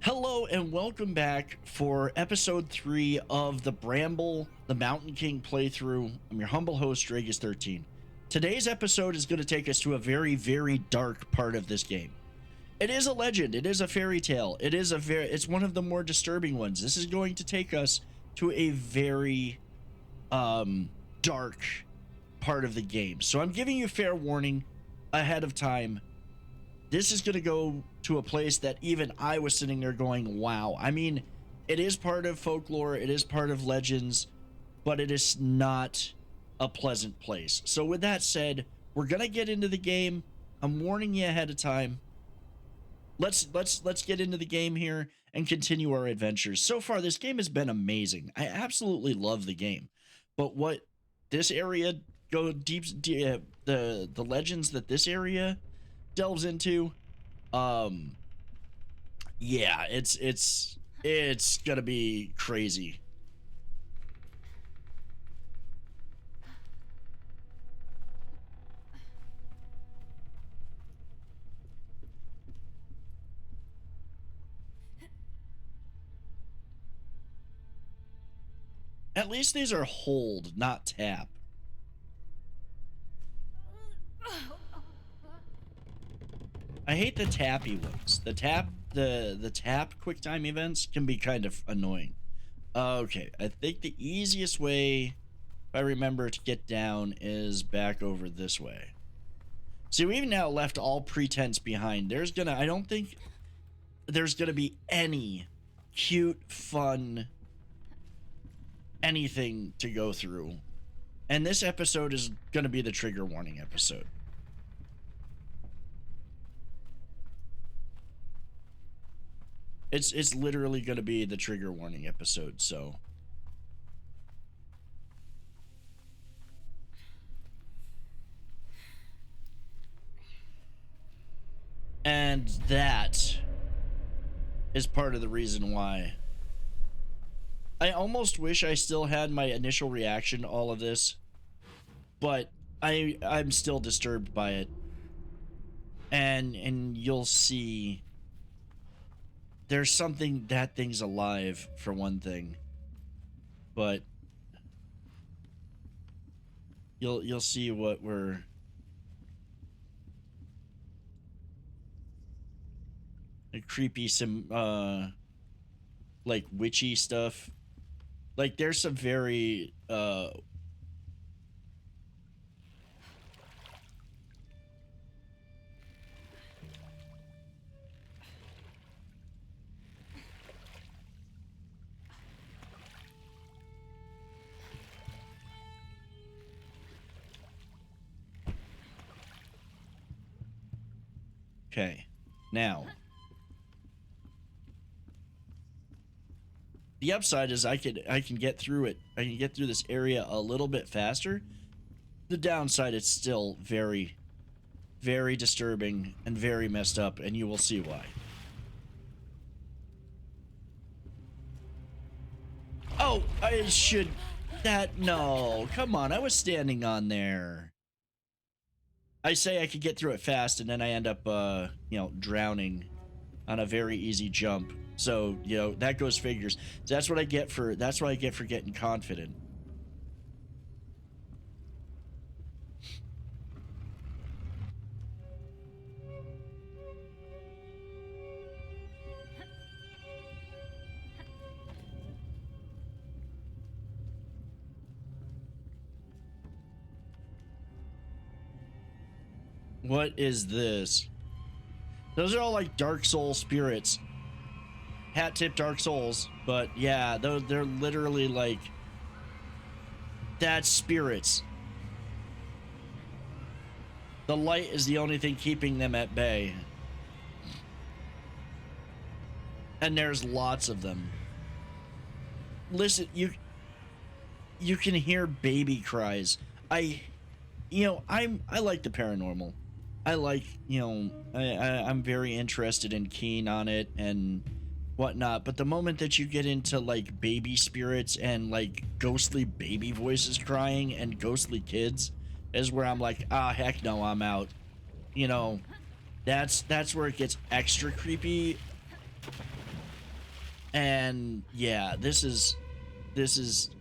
Hello and welcome back for episode 3 of the Bramble, the Mountain King playthrough. I'm your humble host, Dragus13. Today's episode is going to take us to a very, very dark part of this game. It is a legend, it is a fairy tale, it's one of the more disturbing ones. This is going to take us to a very dark part of the game. So I'm giving you fair warning ahead of time. This is going to go to a place that even I was sitting there going, wow. I mean, it is part of folklore, it is part of legends, but it is not a pleasant place. So with that said, we're going to get into the game. I'm warning you ahead of time. Let's get into the game here and continue our adventures. So far, this game has been amazing. I absolutely love the game. But what this area the legends that this area delves into, yeah, it's gonna be crazy. At least these are hold, not tap. I hate the tappy ones. The tap quick time events can be kind of annoying. Okay, I think the easiest way, if I remember, to get down is back over this way. See, we've now left all pretense behind. I don't think there's gonna be any cute, fun, anything to go through. And this episode is gonna be the trigger warning episode. It's literally going to be the trigger warning episode, so. And that is part of the reason why. I almost wish I still had my initial reaction to all of this, but I'm still disturbed by it. And you'll see. There's something, that thing's alive, for one thing. But you'll see what we're creepy, some like witchy stuff. Like there's some very okay, now the upside is I can get through it. I can get through this area a little bit faster. The downside, it's still very, very disturbing and very messed up, and you will see why. Oh, I should... no, come on, I was standing on there. I say I could get through it fast, and then I end up, you know, drowning on a very easy jump. So, you know, that goes figures. That's what I get for getting confident. What is this? Those are all like Dark Soul spirits. Hat tip Dark Souls, but yeah, they're literally like, that's spirits. The light is the only thing keeping them at bay. And there's lots of them. Listen, you can hear baby cries. I like the paranormal. I like, you know, I'm very interested and keen on it and whatnot, but the moment that you get into like baby spirits and like ghostly baby voices crying and ghostly kids is where I'm like, ah, heck no, I'm out. You know, that's where it gets extra creepy And yeah, this is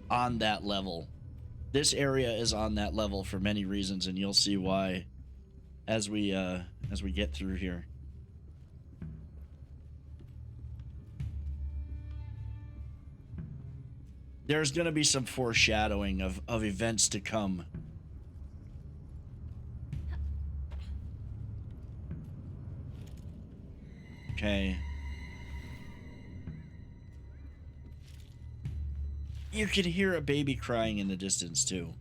on that level. This area is on that level for many reasons, and you'll see why as we get through here. There's going to be some foreshadowing of events to come. Okay. You can hear a baby crying in the distance, too.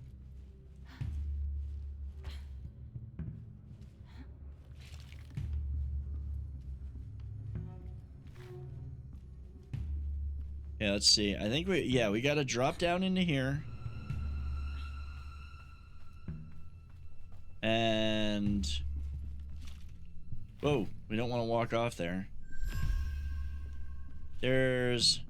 Yeah, let's see. I think we got to drop down into here. And... whoa, we don't want to walk off there. There's...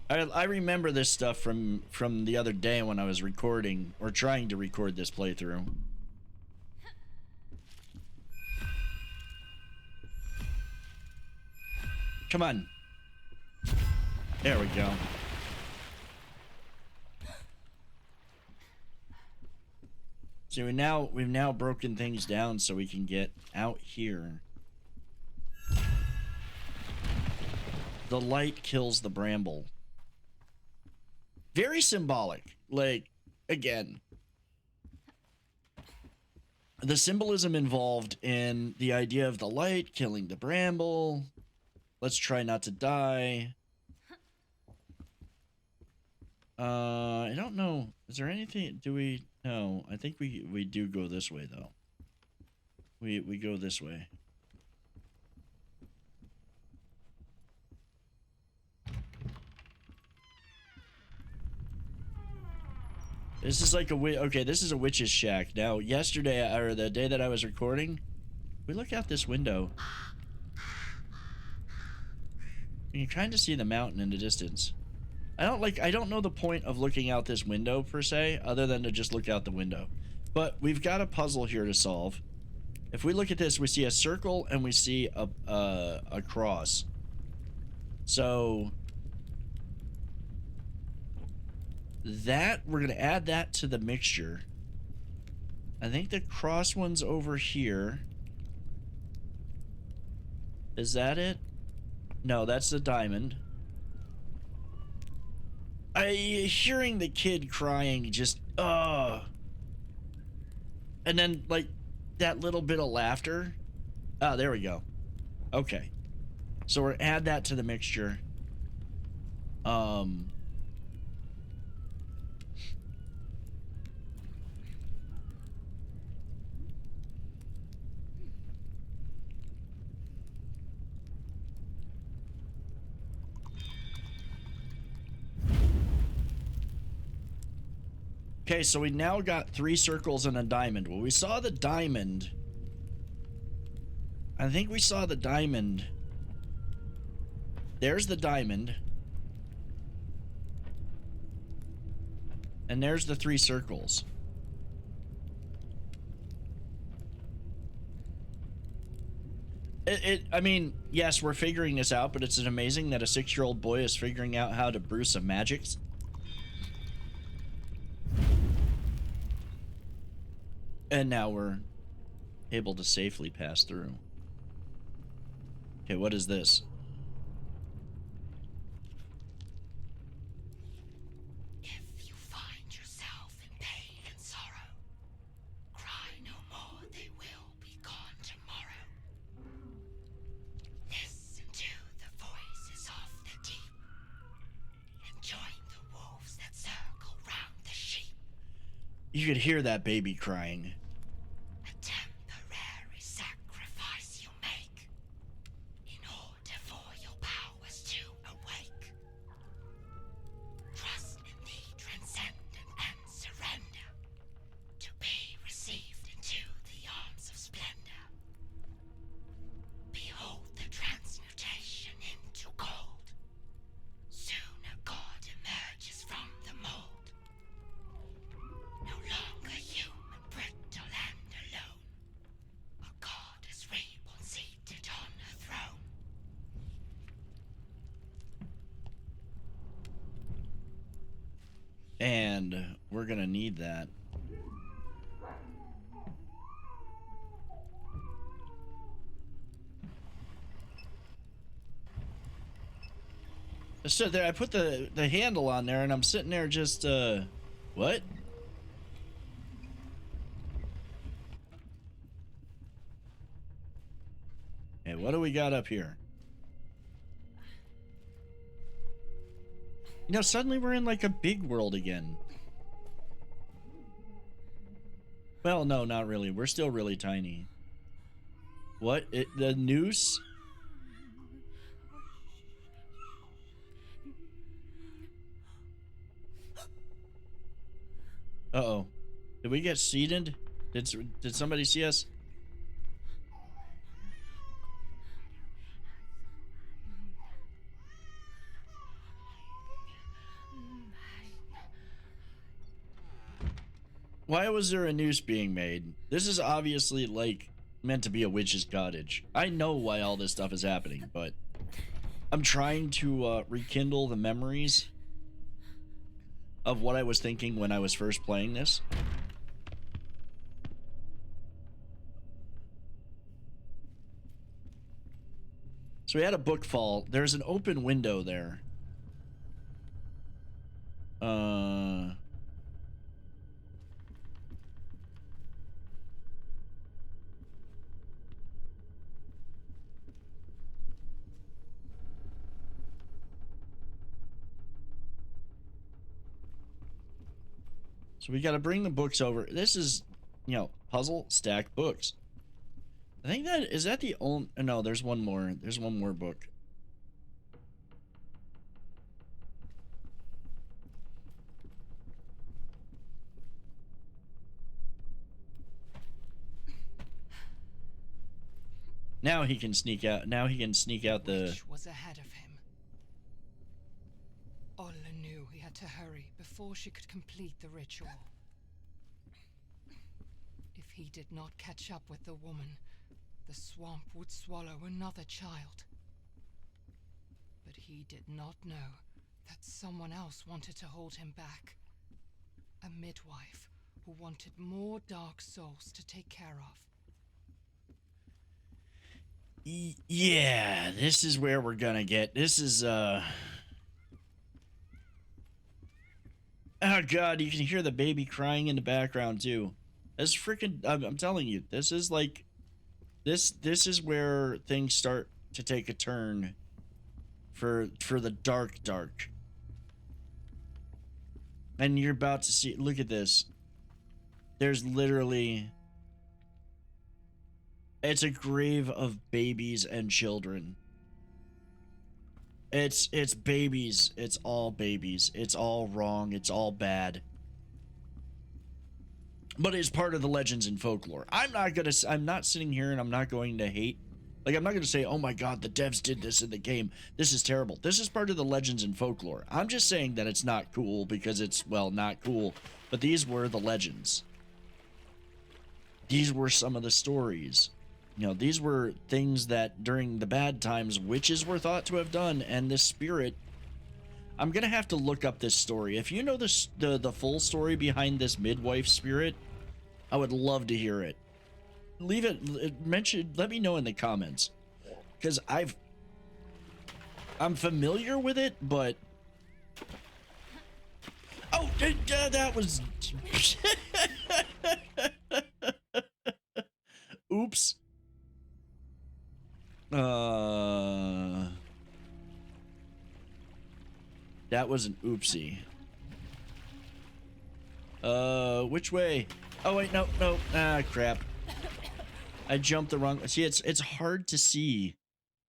I remember this stuff from the other day when I was recording, or trying to record this playthrough. Come on. There we go. So we've now broken things down so we can get out here. The light kills the bramble. Very symbolic. Like, again, the symbolism involved in the idea of the light killing the bramble. Let's try not to die. I don't know. Is there anything? Do we? No. I think we do go this way though. We go this way. This is like okay, this is a witch's shack. Now, yesterday, or the day that I was recording, we look out this window. You can kind of see the mountain in the distance. I don't know the point of looking out this window, per se, other than to just look out the window. But we've got a puzzle here to solve. If we look at this, we see a circle and we see a cross. So... that, we're going to add that to the mixture. I think the cross one's over here. Is that it? No, that's the diamond. Hearing the kid crying just, and then, like, that little bit of laughter. Oh, there we go. Okay. So we're add that to the mixture. Okay, so we now got 3 circles and a diamond. Well, we saw the diamond. I think we saw the diamond. There's the diamond. And there's the 3 circles. I mean, yes, we're figuring this out, but it's amazing that a 6-year-old boy is figuring out how to brew some magics. And now we're able to safely pass through. Okay, what is this? If you find yourself in pain and sorrow, cry no more, they will be gone tomorrow. Listen to the voices of the deep, and join the wolves that circle round the sheep. You could hear that baby crying. A temporary sacrifice you make in order for your powers to awake. Trust in the transcendent and surrender to be received into the arms of splendor. And we're gonna need that. I stood there, I put the handle on there, and I'm sitting there just, what? Hey, what do we got up here? You know, suddenly we're in like a big world again. Well, no, not really. We're still really tiny. What? The noose? Uh-oh. Did we get seated? Did somebody see us? Why was there a noose being made? This is obviously, like, meant to be a witch's cottage. I know why all this stuff is happening, but I'm trying to rekindle the memories of what I was thinking when I was first playing this. So we had a book fall. There's an open window there. So we got to bring the books over. This is, you know, puzzle stack books. I think is that the only, no, there's one more. There's one more book. Now he can sneak out. Now he can sneak out the... Which was ahead of him. Ola knew he had to hurry before she could complete the ritual. If he did not catch up with the woman, the swamp would swallow another child. But he did not know that someone else wanted to hold him back. A midwife who wanted more dark souls to take care of. Yeah, this is where we're gonna get. This is, oh god, you can hear the baby crying in the background too. This freaking, I'm telling you, this is like, this is where things start to take a turn for the dark. And you're about to see, look at this. There's literally, it's a grave of babies and children. It's babies. It's all babies. It's all wrong. It's all bad. But it's part of the legends and folklore. I'm not sitting here and I'm not going to hate. Like, I'm not going to say, oh my god, the devs did this in the game. This is terrible. This is part of the legends and folklore. I'm just saying that it's not cool because it's, well, not cool. But these were the legends. These were some of the stories. You know, these were things that during the bad times witches were thought to have done, and this spirit, I'm gonna have to look up this story. If you know the full story behind this midwife spirit, I would love to hear it. Leave it, let me know in the comments, because I'm familiar with it, but oh, that was oops. That was an oopsie. Which way? Oh wait, no. Ah, crap. I jumped the wrong. See, it's hard to see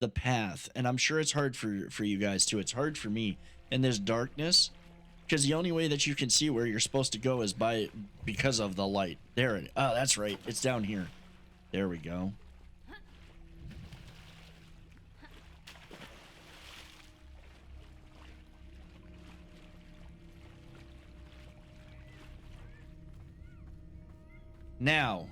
the path, and I'm sure it's hard for you guys too. It's hard for me in this darkness, because the only way that you can see where you're supposed to go is because of the light. There it. Oh, that's right. It's down here. There we go. Now,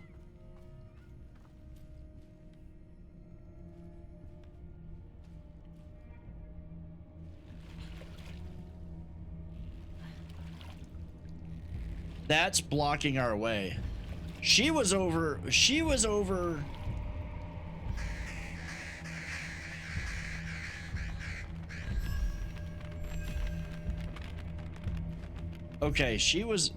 That's blocking our way. She was over. She was over. Okay, she was.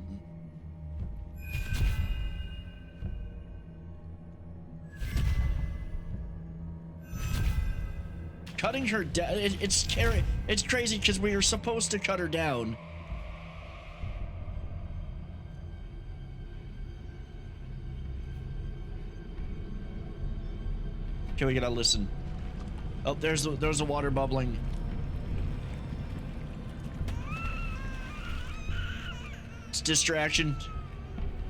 Cutting her down. It's scary. It's crazy because we were supposed to cut her down. Okay, we gotta listen. Oh, there's a water bubbling. It's distraction.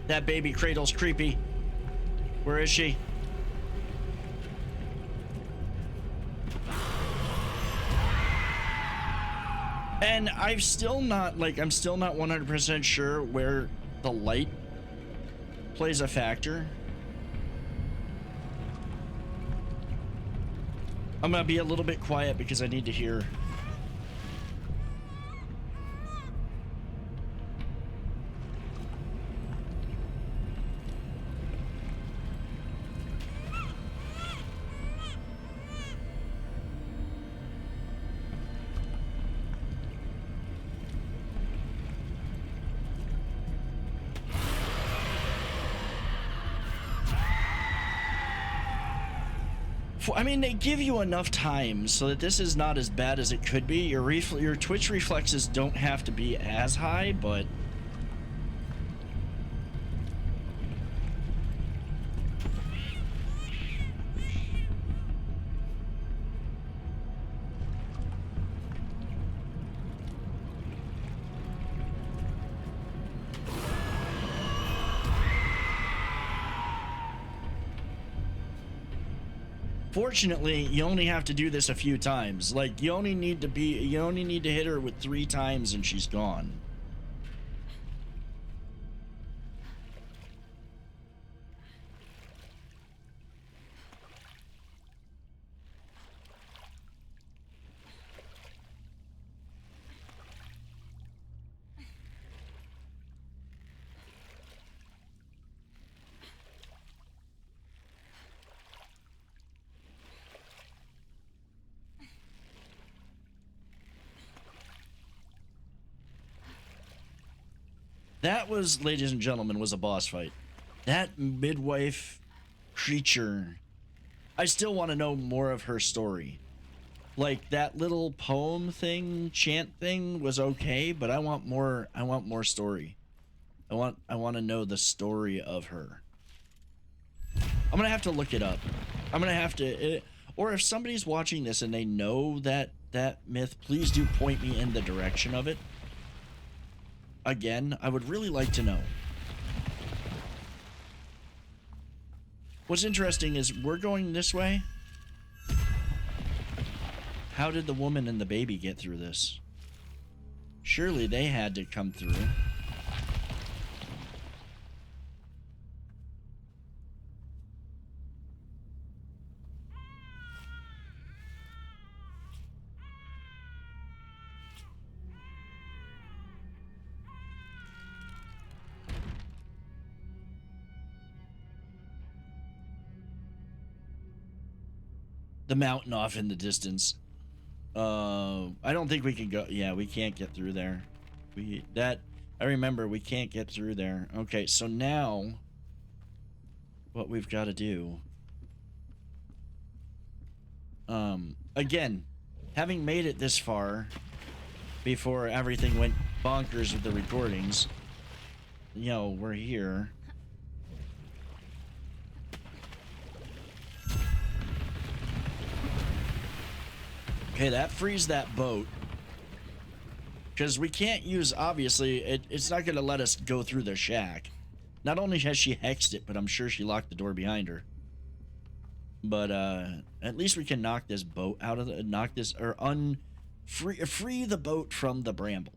That baby cradle's creepy. Where is she? And I'm still not 100% sure where the light plays a factor. I'm gonna be a little bit quiet because I need to hear. I mean, they give you enough time so that this is not as bad as it could be. Your twitch reflexes don't have to be as high, but fortunately, you only have to do this a few times. Like, you only need to hit her with 3 times and she's gone. That was, ladies and gentlemen, was a boss fight. That midwife creature. I still want to know more of her story. Like, that little poem thing, chant thing was okay, but I want more story. I want to know the story of her. I'm going to have to look it up. I'm going to have to or if somebody's watching this and they know that myth, please do point me in the direction of it. Again, I would really like to know. What's interesting is we're going this way. How did the woman and the baby get through this? Surely they had to come through. The mountain off in the distance. I don't think we can go. Yeah, we can't get through there. I remember we can't get through there. Okay, so now what we've got to do. Again, having made it this far before everything went bonkers with the recordings, you know, we're here. Okay, that frees that boat. Because we can't use, obviously, it's not going to let us go through the shack. Not only has she hexed it, but I'm sure she locked the door behind her. But, at least we can knock this boat out of the, free the boat from the Bramble.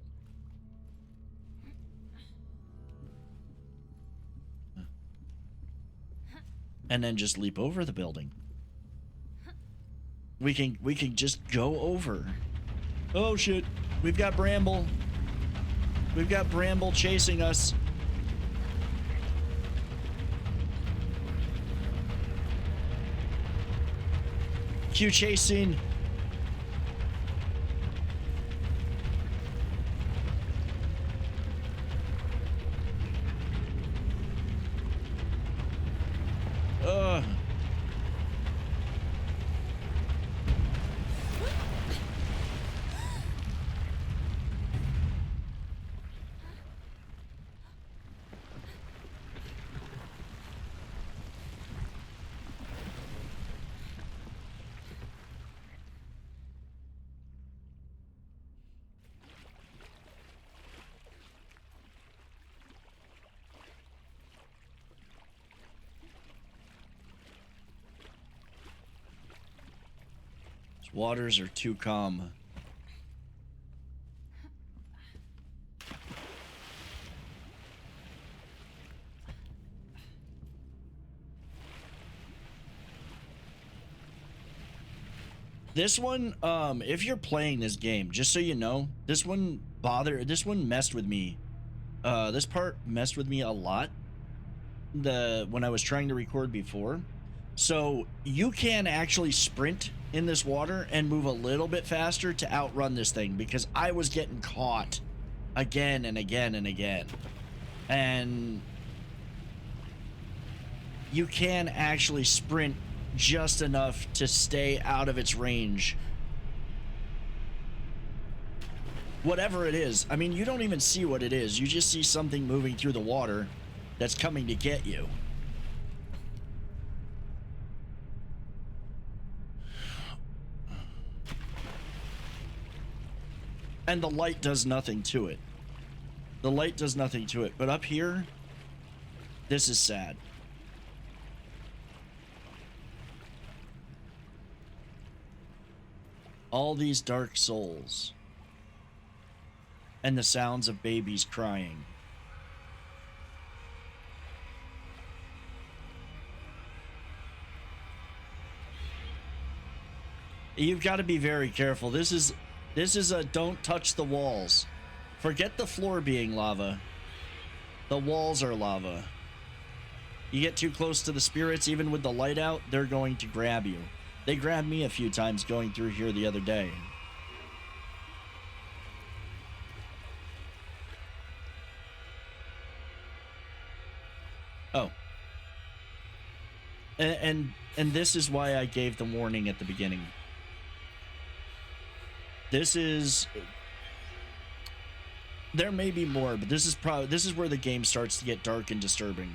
And then just leap over the building. We can just go over. Oh shit. We've got Bramble. We've got Bramble chasing us. Cue chase scene. Ugh. Waters are too calm. This one, if you're playing this game, just so you know, this one messed with me. This part messed with me a lot. When I was trying to record before. So you can actually sprint in this water and move a little bit faster to outrun this thing, because I was getting caught again and again and again. And you can actually sprint just enough to stay out of its range. Whatever it is. I mean, you don't even see what it is. You just see something moving through the water that's coming to get you. And the light does nothing to it. The light does nothing to it. But up here, this is sad. All these dark souls. And the sounds of babies crying. You've got to be very careful. This is a don't touch the walls. Forget the floor being lava. The walls are lava. You get too close to the spirits, even with the light out, they're going to grab you. They grabbed me a few times going through here the other day. Oh. And this is why I gave the warning at the beginning. This is... There may be more, but this is where the game starts to get dark and disturbing.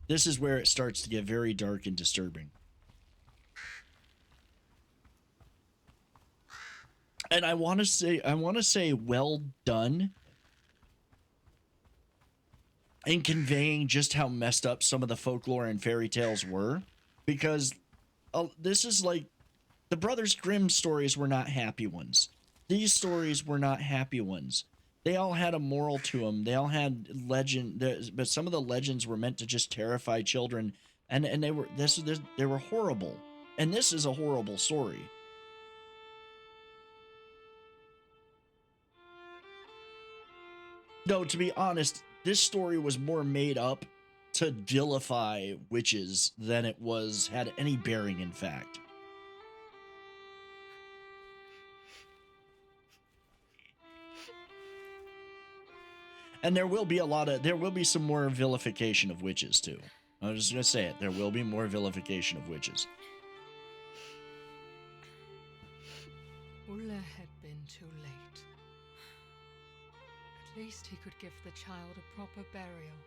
This is where it starts to get very dark and disturbing. And I want to say well done in conveying just how messed up some of the folklore and fairy tales were, because this is like the Brothers Grimm stories were not happy ones. These stories were not happy ones. They all had a moral to them. They all had legend, but some of the legends were meant to just terrify children, and they were horrible. And this is a horrible story. No, to be honest, this story was more made up to vilify witches than it had any bearing in fact. And there will be some more vilification of witches too. I'm just gonna say it. There will be more vilification of witches. Ulla had been too late. At least he could give the child a proper burial,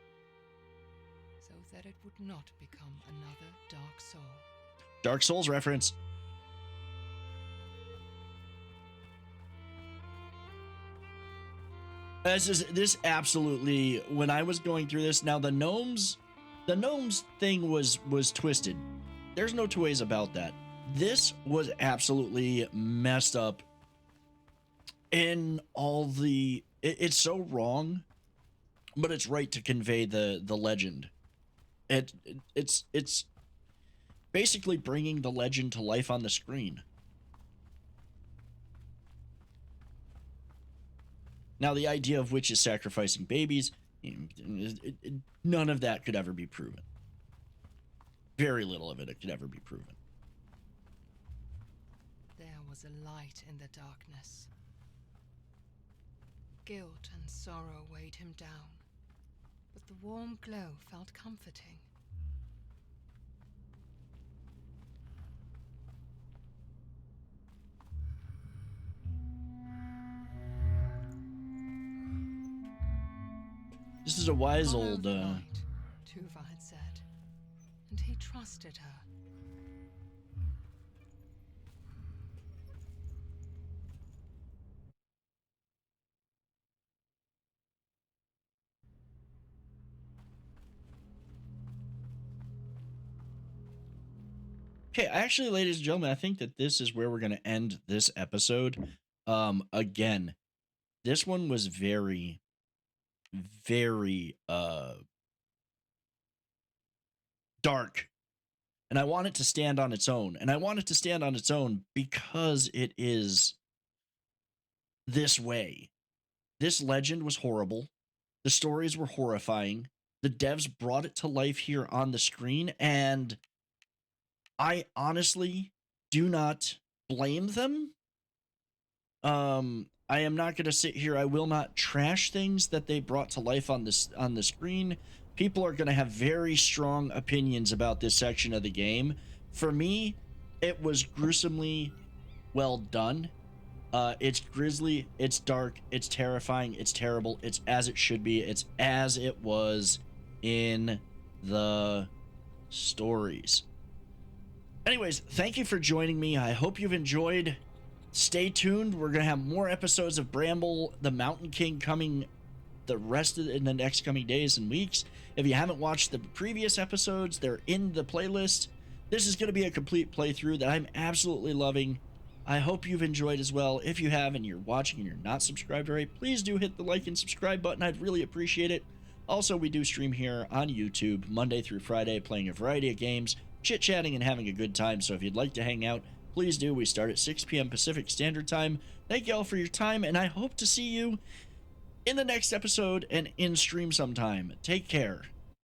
so that it would not become another Dark Soul. Dark Souls reference. This absolutely, when I was going through this, now the gnomes thing was twisted. There's no two ways about that. This was absolutely messed up in all the, it's so wrong, but it's right to convey the legend. It's basically bringing the legend to life on the screen. Now, the idea of witches sacrificing babies, none of that could ever be proven. Very little of it could ever be proven. There was a light in the darkness. Guilt and sorrow weighed him down, but the warm glow felt comforting. This is a wise Follow old, the light, Tuva had said, and he trusted her. Okay, actually, ladies and gentlemen, I think that this is where we're going to end this episode. Again, this one was very, very dark. And I want it to stand on its own. And I want it to stand on its own because it is this way. This legend was horrible. The stories were horrifying. The devs brought it to life here on the screen, and I honestly do not blame them. I am not going to sit here. I will not trash things that they brought to life on the screen. People are going to have very strong opinions about this section of the game. For me, it was gruesomely well done. It's grisly, it's dark, it's terrifying, it's terrible, it's as it should be, it's as it was in the stories. Anyways, thank you for joining me. I hope you've enjoyed. Stay tuned. We're going to have more episodes of Bramble, the Mountain King, coming in the next coming days and weeks. If you haven't watched the previous episodes, they're in the playlist. This is going to be a complete playthrough that I'm absolutely loving. I hope you've enjoyed as well. If you have and you're watching and you're not subscribed already, please do hit the like and subscribe button. I'd really appreciate it. Also, we do stream here on YouTube Monday through Friday, playing a variety of games, chit-chatting, and having a good time. So if you'd like to hang out, please do. We start at 6 p.m. Pacific Standard Time. Thank you all for your time, and I hope to see you in the next episode and in stream sometime. Take care.